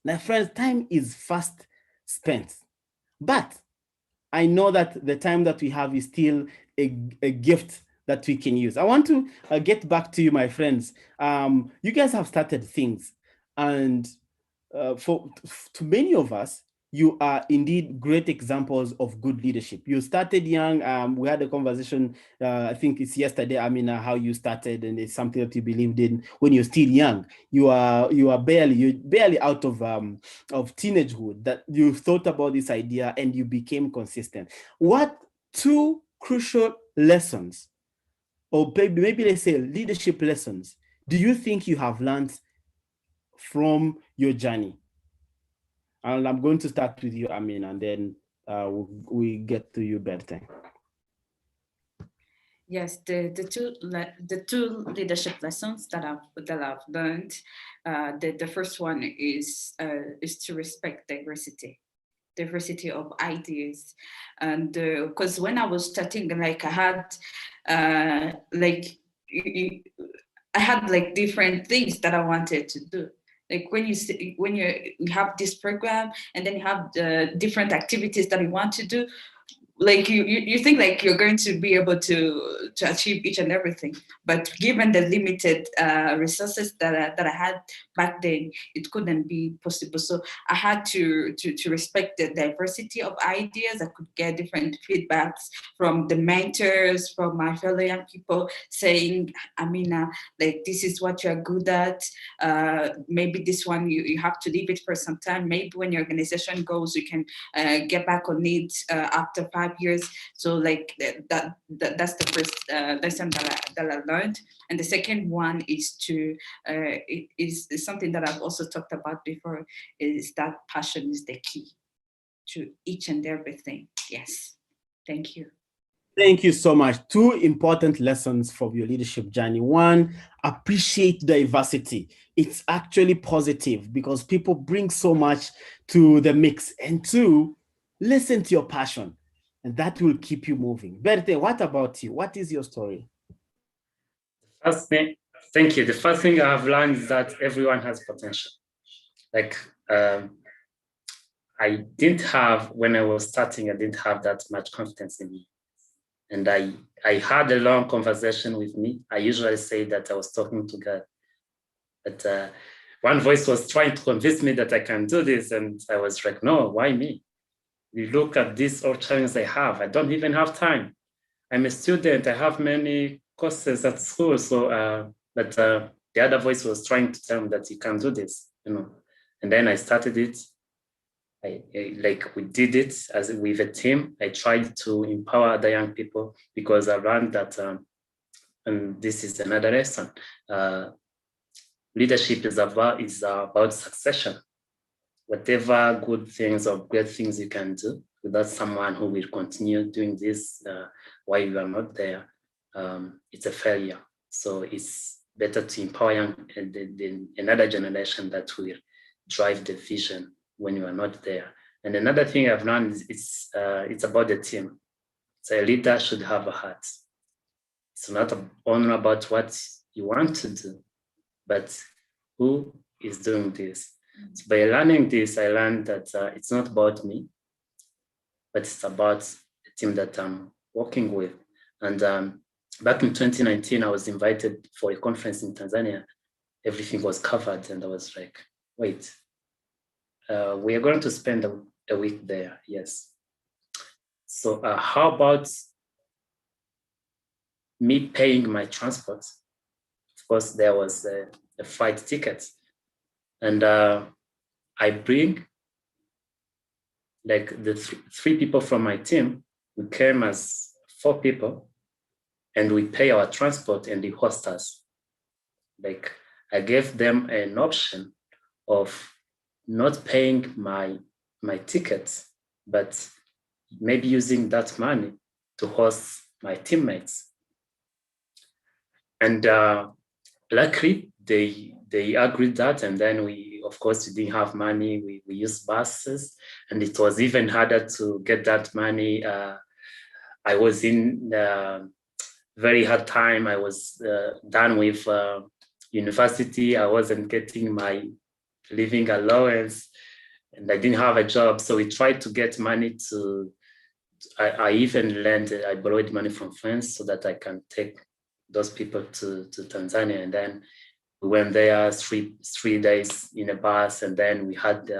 Now, friends, time is fast spent, but I know that the time that we have is still a gift that we can use. I want to get back to you, my friends. You guys have started things, and to many of us, you are indeed great examples of good leadership. You started young. We had a conversation, I think it's yesterday, I mean, how you started, and it's something that you believed in when you're still young. You're barely out of teenagehood that you thought about this idea and you became consistent. What two crucial lessons, or maybe let's say leadership lessons, do you think you have learned from your journey? And I'm going to start with you, Amin, and then we get to you, Berthe. Yes, the two leadership lessons that I've learned. The first one is to respect diversity of ideas. And because when I was starting, like I had I had like different things that I wanted to do. Like when you have this program and then you have the different activities that you want to do, like you think like you're going to be able to achieve each and everything, but given the limited resources that I had back then, it couldn't be possible. So I had to respect the diversity of ideas. I could get different feedbacks from the mentors, from my fellow young people saying, Amina, like this is what you're good at. Maybe this one you have to leave it for some time. Maybe when your organization goes, you can get back on it after 5 years. So like that's the first lesson that I learned. And the second one is is something that I've also talked about before, is that passion is the key to each and everything. Yes. Thank you. Thank you so much. Two important lessons from your leadership journey. One, appreciate diversity. It's actually positive because people bring so much to the mix. And two, listen to your passion, and that will keep you moving. Berthe, what about you? What is your story? First thing, thank you. The first thing I've learned is that everyone has potential. Like I didn't have, when I was starting, I didn't have that much confidence in me. And I had a long conversation with me. I usually say that I was talking to God. But one voice was trying to convince me that I can do this. And I was like, no, why me? You look at these all challenges I have. I don't even have time. I'm a student. I have many courses at school. So, but the other voice was trying to tell me that you can do this, you know. And then I started it. Like we did it as with a team. I tried to empower other young people because I learned that, and this is another lesson. Leadership is about succession. Whatever good things or great things you can do without someone who will continue doing this while you are not there, it's a failure. So it's better to empower another generation that will drive the vision when you are not there. And another thing I've learned is it's about the team. So a leader should have a heart. It's not only about what you want to do, but who is doing this. So by learning this, I learned that it's not about me, but it's about the team that I'm working with. And back in 2019, I was invited for a conference in Tanzania. Everything was covered, and I was like, wait, we are going to spend a week there, yes. So how about me paying my transport? Of course, there was a flight ticket. And I bring like the three people from my team. We came as 4 people, and we pay our transport and the host us. Like I gave them an option of not paying my tickets, but maybe using that money to host my teammates. And luckily, they agreed that, and then we, of course, we didn't have money. We used buses, and it was even harder to get that money. I was in very hard time. I was done with university. I wasn't getting my living allowance, and I didn't have a job. So we tried to get money to. I even I borrowed money from friends so that I can take those people to Tanzania, and then we went there 3 days in a bus, and then we had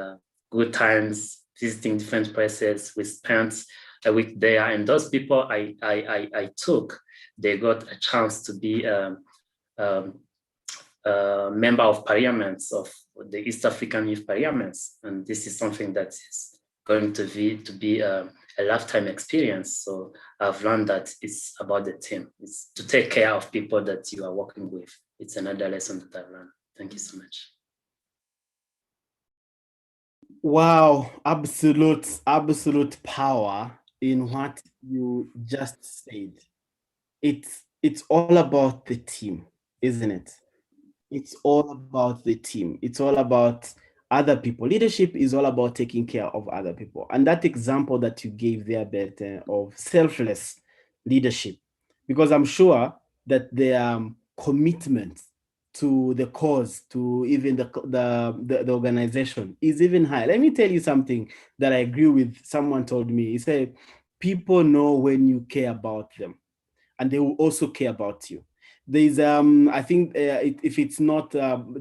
good times visiting different places. We spent a week there, and those people I took, they got a chance to be a member of parliaments of the East African Youth Parliaments, and this is something that is going to be a lifetime experience. So I've learned that it's about the team. It's to take care of people that you are working with. It's another lesson that I've learned. Thank you so much. Wow, absolute power in what you just said. It's all about the team, isn't it? It's all about the team. It's all about other people. Leadership is all about taking care of other people. And that example that you gave there, Beth, of selfless leadership, because I'm sure that the commitment to the cause, to even the organization is even high. Let me tell you something that I agree with. Someone told me, he said, people know when you care about them, and they will also care about you. There's I think if it's not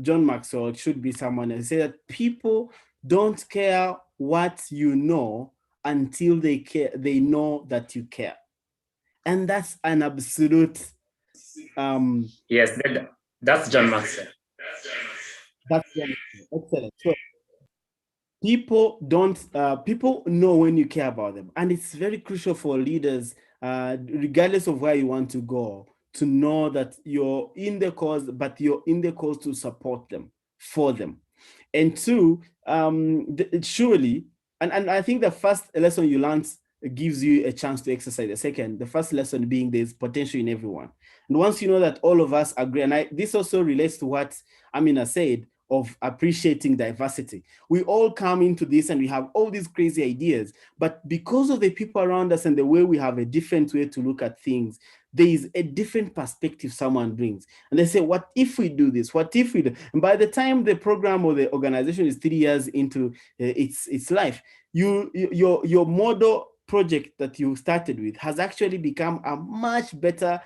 John Maxwell, it should be someone else. Say that people don't care what you know until they know that you care. And that's an absolute yes, that's John Maxwell. That's excellent. So people know when you care about them, and it's very crucial for leaders, regardless of where you want to go, to know that you're in the cause, but you're in the cause to support them, for them. And two, surely, and I think the first lesson you learned gives you a chance to exercise. The first lesson being there's potential in everyone. And once you know that all of us agree, and this also relates to what Amina said of appreciating diversity. We all come into this and we have all these crazy ideas, but because of the people around us and the way we have a different way to look at things, there is a different perspective someone brings. And they say, what if we do this? What if we do? And by the time the program or the organization is 3 years into its life, your model project that you started with has actually become a much better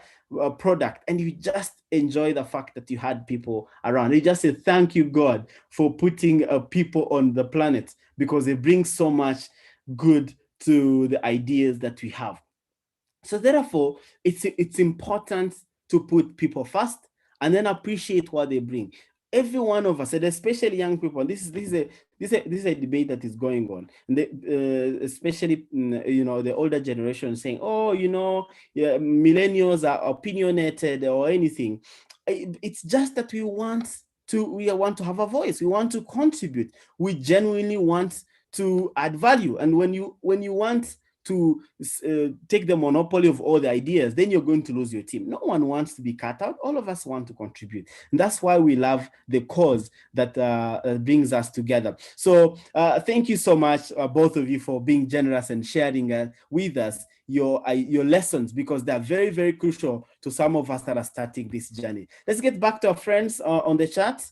product, and you just enjoy the fact that you had people around. You just say, thank you, God, for putting people on the planet, because they bring so much good to the ideas that we have. So therefore, it's important to put people first and then appreciate what they bring. Every one of us, and especially young people, this is a debate that is going on, and especially the older generation saying, oh, yeah, millennials are opinionated or anything. It's just that we want to have a voice. We want to contribute. We genuinely want to add value. And when you want to take the monopoly of all the ideas, then you're going to lose your team. No one wants to be cut out. All of us want to contribute. And that's why we love the cause that brings us together. So thank you so much, both of you, for being generous and sharing with us your lessons, because they're very, very crucial to some of us that are starting this journey. Let's get back to our friends on the chat.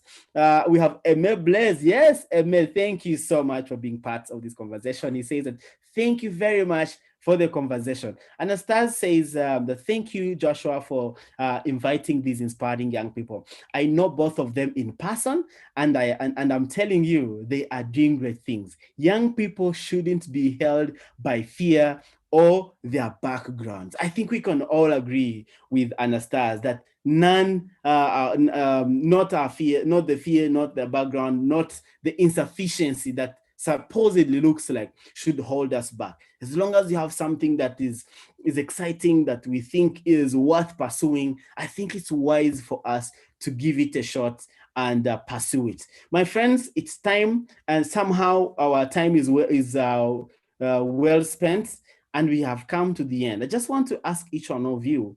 We have Emil Blaise. Yes, Emil, thank you so much for being part of this conversation. He says that, thank you very much for the conversation. Anastas says that thank you, Joshua, for inviting these inspiring young people. I know both of them in person, and I'm telling you, they are doing great things. Young people shouldn't be held by fear or their backgrounds. I think we can all agree with Anastas that none, not our fear, not the fear, not the background, not the insufficiency that supposedly looks like should hold us back. As long as you have something that is exciting, that we think is worth pursuing, I think it's wise for us to give it a shot and pursue it. My friends, it's time, and somehow our time is well spent, and we have come to the end. I just want to ask each one of you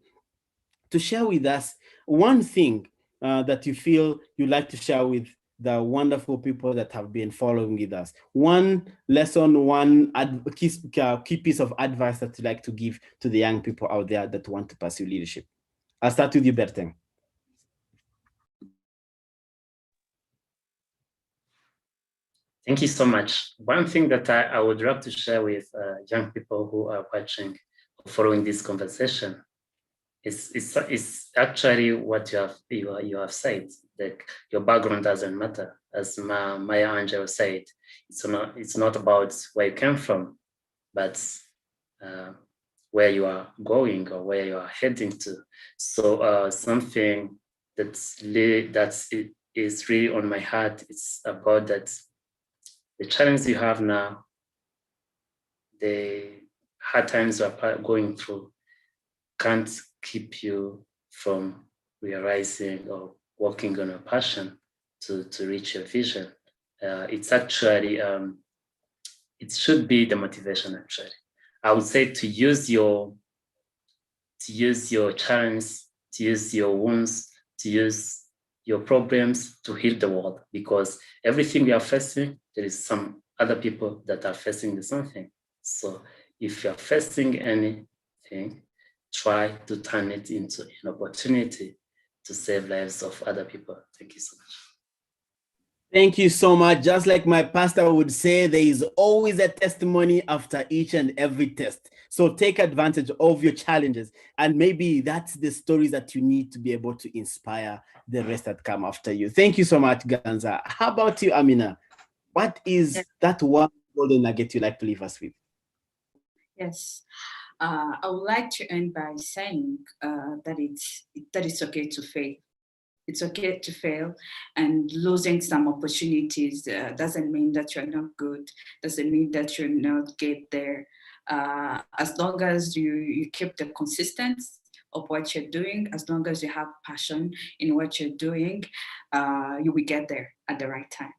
to share with us one thing that you feel you'd like to share with the wonderful people that have been following with us. One lesson, one key piece of advice that you'd like to give to the young people out there that want to pursue leadership. I'll start with you, Bertin. Thank you so much. One thing that I would love to share with young people who are watching or following this conversation is actually what you have said. Like, your background doesn't matter, as Maya Angelou said. It's not about where you came from, but where you are going or where you are heading to. So something is really on my heart. It's about that. The challenge you have now, the hard times you are going through, can't keep you from realizing or working on a passion to reach your vision. It's actually, it should be the motivation, actually. I would say to use your challenge, to use your wounds, to use your problems to heal the world, because everything we are facing, there is some other people that are facing the same thing. So if you're facing anything, try to turn it into an opportunity to save lives of other people. Thank you so much. Thank you so much. Just like my pastor would say, there is always a testimony after each and every test. So take advantage of your challenges, and maybe that's the stories that you need to be able to inspire the rest that come after you. Thank you so much, Ganza. How about you, Amina? What is that one golden nugget you'd like to leave us with? Yes. I would like to end by saying that it's okay to fail. It's okay to fail, and losing some opportunities doesn't mean that you're not good, doesn't mean that you're not get there. As long as you keep the consistency of what you're doing, as long as you have passion in what you're doing, you will get there at the right time.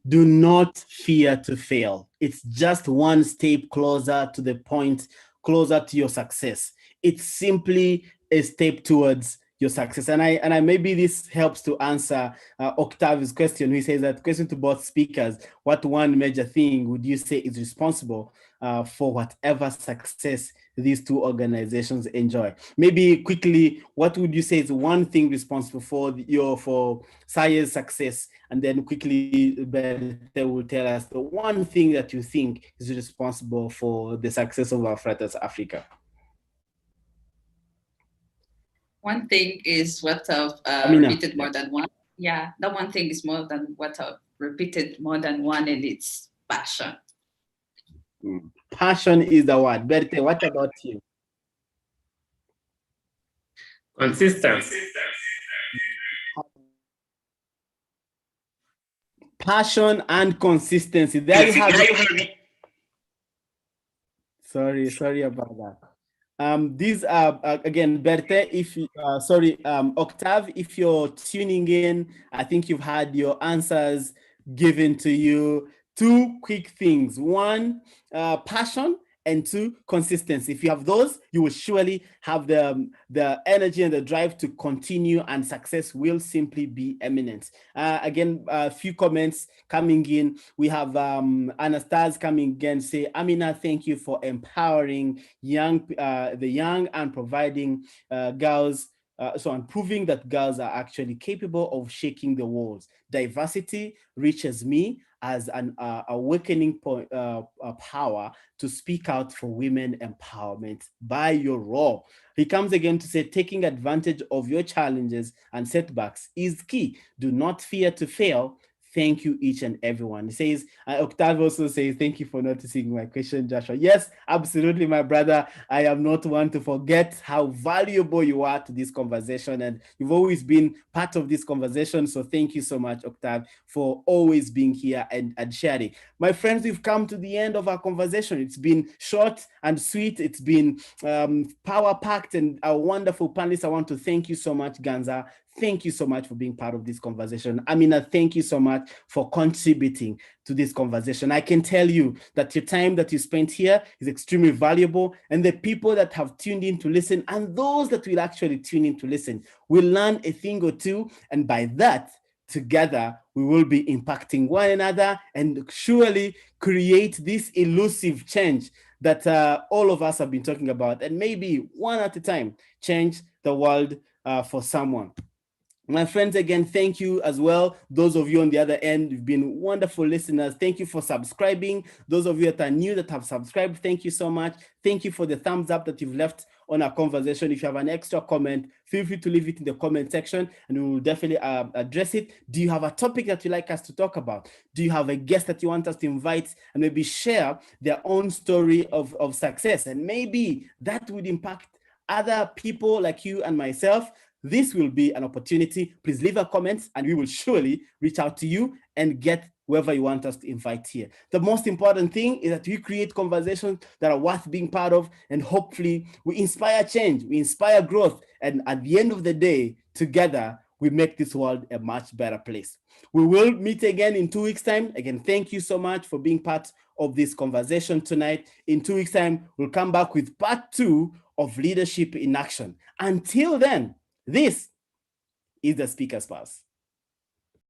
Do not fear to fail. It's just one step closer to the point, closer to your success. It's simply a step towards your success. And I maybe this helps to answer Octavio's question. He says that question to both speakers: what one major thing would you say is responsible for whatever success these two organizations enjoy? Maybe quickly, what would you say is one thing responsible for SAYE's success? And then quickly, Berthe will tell us the one thing that you think is responsible for the success of Afratas Africa. One thing is what I've repeated more than one. Yeah, that one thing is more than what I've repeated more than one, and it's passion. Passion is the word. Berthe, what about you? Consistency. Passion and consistency. There you have it. Sorry about that. These are again, Berthe, if Octave, if you're tuning in, I think you've had your answers given to you. Two quick things: one, passion, and two, consistency. If you have those, you will surely have the energy and the drive to continue, and success will simply be imminent. Again, a few comments coming in. We have Anastas coming again, say, Amina, thank you for empowering the young and providing girls, and proving that girls are actually capable of shaking the walls. Diversity reaches me as an awakening point, power to speak out for women empowerment by your role. He comes again to say, taking advantage of your challenges and setbacks is key. Do not fear to fail. Thank you, each and everyone. He says, Octavio also says, thank you for noticing my question, Joshua. Yes, absolutely, my brother. I am not one to forget how valuable you are to this conversation, and you've always been part of this conversation. So thank you so much, Octave, for always being here and sharing. My friends, we've come to the end of our conversation. It's been short and sweet. It's been power-packed, and our wonderful panelists. I want to thank you so much, Ganza. Thank you so much for being part of this conversation. Amina, thank you so much for contributing to this conversation. I can tell you that your time that you spent here is extremely valuable, and the people that have tuned in to listen and those that will actually tune in to listen will learn a thing or two, and by that, together, we will be impacting one another and surely create this elusive change that all of us have been talking about, and maybe one at a time, change the world for someone. My friends, again, thank you as well. Those of you on the other end, you've been wonderful listeners. Thank you for subscribing. Those of you that are new that have subscribed, thank you so much. Thank you for the thumbs up that you've left on our conversation. If you have an extra comment, feel free to leave it in the comment section and we will definitely address it. Do you have a topic that you'd like us to talk about? Do you have a guest that you want us to invite and maybe share their own story of success? And maybe that would impact other people like you and myself. This will be an opportunity. Please leave a comment and we will surely reach out to you and get whoever you want us to invite here. The most important thing is that we create conversations that are worth being part of, and hopefully we inspire change, we inspire growth, and at the end of the day, together, we make this world a much better place. We will meet again in 2 weeks' time. Again, thank you so much for being part of this conversation tonight. In 2 weeks' time, we'll come back with part 2 of Leadership in Action. Until then, this is the Speaker's Pulse.